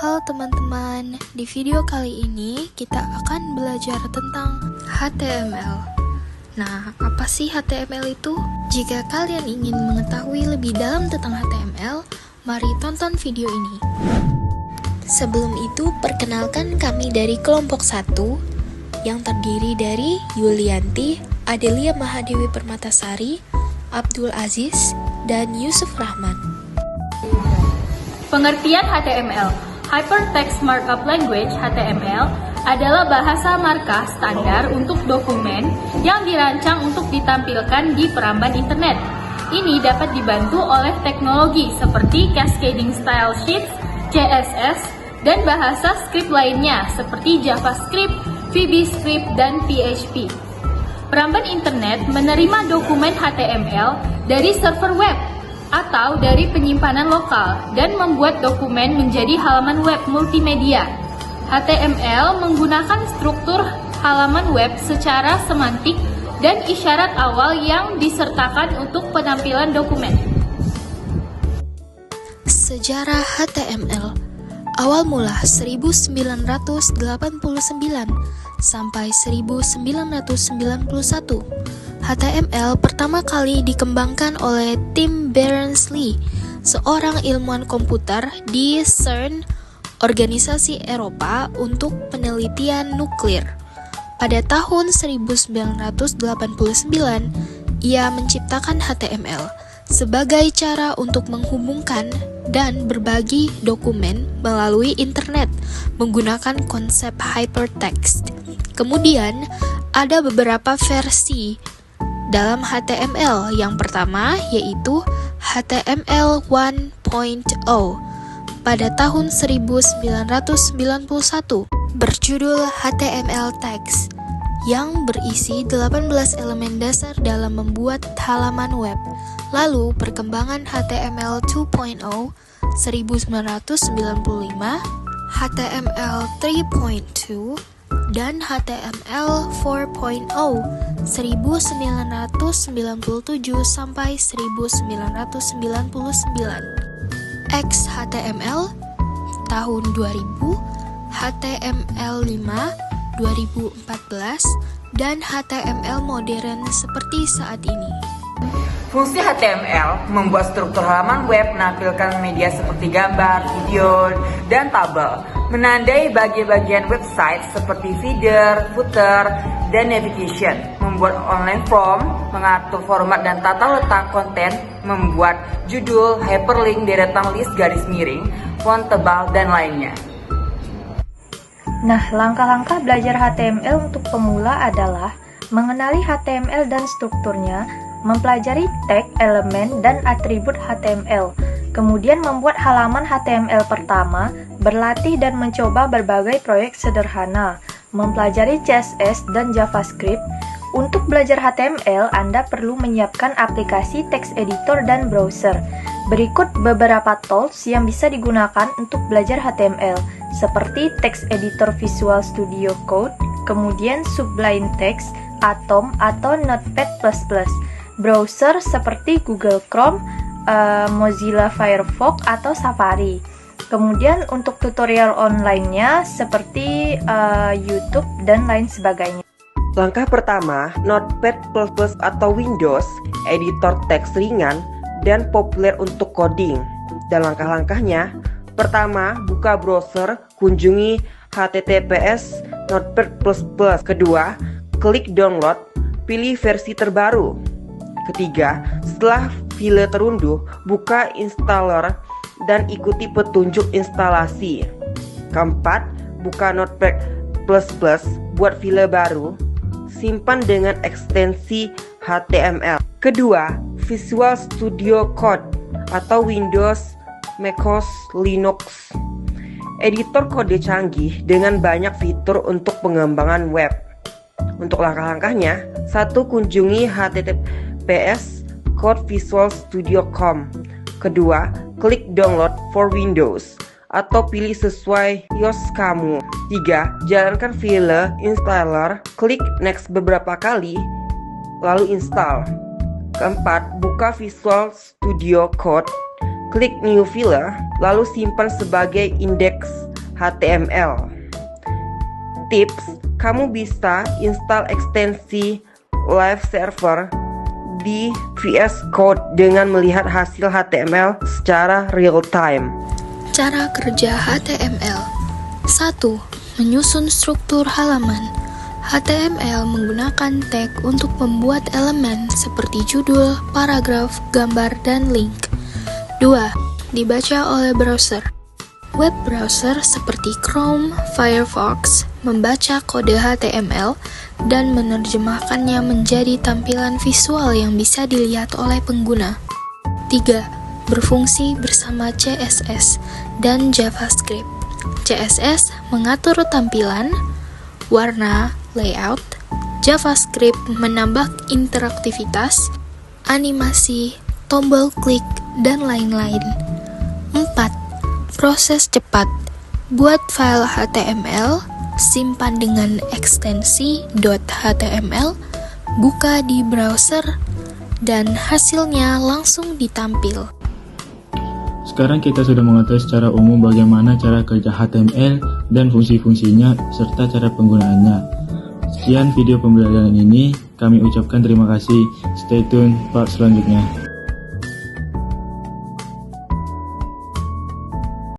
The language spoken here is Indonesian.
Halo teman-teman, di video kali ini kita akan belajar tentang HTML. Nah, apa sih HTML itu? Jika kalian ingin mengetahui lebih dalam tentang HTML, mari tonton video ini. Sebelum itu, perkenalkan kami dari kelompok 1 yang terdiri dari Yulianti, Adelia Mahadewi Permatasari, Abdul Aziz, dan Yusuf Rahman. Pengertian HTML. Hypertext Markup Language (HTML) adalah bahasa markah standar untuk dokumen yang dirancang untuk ditampilkan di peramban internet. Ini dapat dibantu oleh teknologi seperti Cascading Style Sheets, CSS, dan bahasa script lainnya seperti JavaScript, VBScript, dan PHP. Peramban internet menerima dokumen HTML dari server web atau dari penyimpanan lokal dan membuat dokumen menjadi halaman web multimedia. HTML menggunakan struktur halaman web secara semantik dan isyarat awal yang disertakan untuk penampilan dokumen. Sejarah HTML. Awal mula 1989 sampai 1991. HTML pertama kali dikembangkan oleh Tim Berners-Lee, seorang ilmuwan komputer di CERN, organisasi Eropa untuk penelitian nuklir. Pada tahun 1989, ia menciptakan HTML sebagai cara untuk menghubungkan dan berbagi dokumen melalui internet menggunakan konsep hypertext. Kemudian, ada beberapa versi dalam HTML. Yang pertama yaitu HTML 1.0 pada tahun 1991 berjudul HTML Text yang berisi 18 elemen dasar dalam membuat halaman web. Lalu perkembangan HTML 2.0 1995, HTML 3.2 dan HTML 4.0 1997 sampai 1999. XHTML tahun 2000, HTML5 2014 dan HTML modern seperti saat ini. Fungsi HTML membuat struktur halaman web menampilkan media seperti gambar, video, dan tabel, menandai bagian-bagian website seperti header, footer, dan navigation, membuat online form, mengatur format dan tata letak konten, membuat judul, hyperlink, deretan list garis miring, font tebal, dan lainnya. Nah, langkah-langkah belajar HTML untuk pemula adalah mengenali HTML dan strukturnya, mempelajari tag, elemen, dan atribut HTML, kemudian membuat halaman HTML pertama, berlatih dan mencoba berbagai proyek sederhana, mempelajari CSS dan JavaScript. Untuk belajar HTML, Anda perlu menyiapkan aplikasi text editor dan browser. Berikut beberapa tools yang bisa digunakan untuk belajar HTML, seperti text editor Visual Studio Code, kemudian Sublime Text, Atom, atau Notepad++. Browser seperti Google Chrome, Mozilla Firefox, atau Safari. Kemudian untuk tutorial online-nya seperti YouTube dan lain sebagainya. Langkah pertama, Notepad++ atau Windows, editor teks ringan dan populer untuk coding. Dan langkah-langkahnya, pertama, buka browser, kunjungi https Notepad++. Kedua, klik download, pilih versi terbaru. Ketiga, setelah file terunduh, buka installer dan ikuti petunjuk instalasi. Keempat, buka Notepad++, buat file baru, simpan dengan ekstensi HTML. Kedua, Visual Studio Code atau Windows, macOS, Linux. Editor kode canggih dengan banyak fitur untuk pengembangan web. Untuk langkah-langkahnya, satu, kunjungi https codevisualstudio.com. Kedua, klik download for Windows atau pilih sesuai iOS kamu. Tiga, jalankan file installer, klik next beberapa kali, lalu install. Keempat, buka Visual Studio Code, klik new file, lalu simpan sebagai index HTML. Tips, kamu bisa install ekstensi Live Server di VS Code dengan melihat hasil HTML secara real time. Cara kerja HTML. 1. Menyusun struktur halaman. HTML menggunakan tag untuk membuat elemen seperti judul, paragraf, gambar, dan link. 2. Dibaca oleh browser. Web browser seperti Chrome, Firefox membaca kode HTML dan menerjemahkannya menjadi tampilan visual yang bisa dilihat oleh pengguna. 3. Berfungsi bersama CSS dan JavaScript. CSS mengatur tampilan, warna, layout. JavaScript menambah interaktivitas, animasi, tombol klik, dan lain-lain. 4. Proses cepat. Buat file HTML, simpan dengan ekstensi .html, buka di browser, dan hasilnya langsung ditampil. Sekarang kita sudah mengetahui secara umum bagaimana cara kerja HTML dan fungsi-fungsinya serta cara penggunaannya. Sekian video pembelajaran ini, kami ucapkan terima kasih. Stay tune part selanjutnya.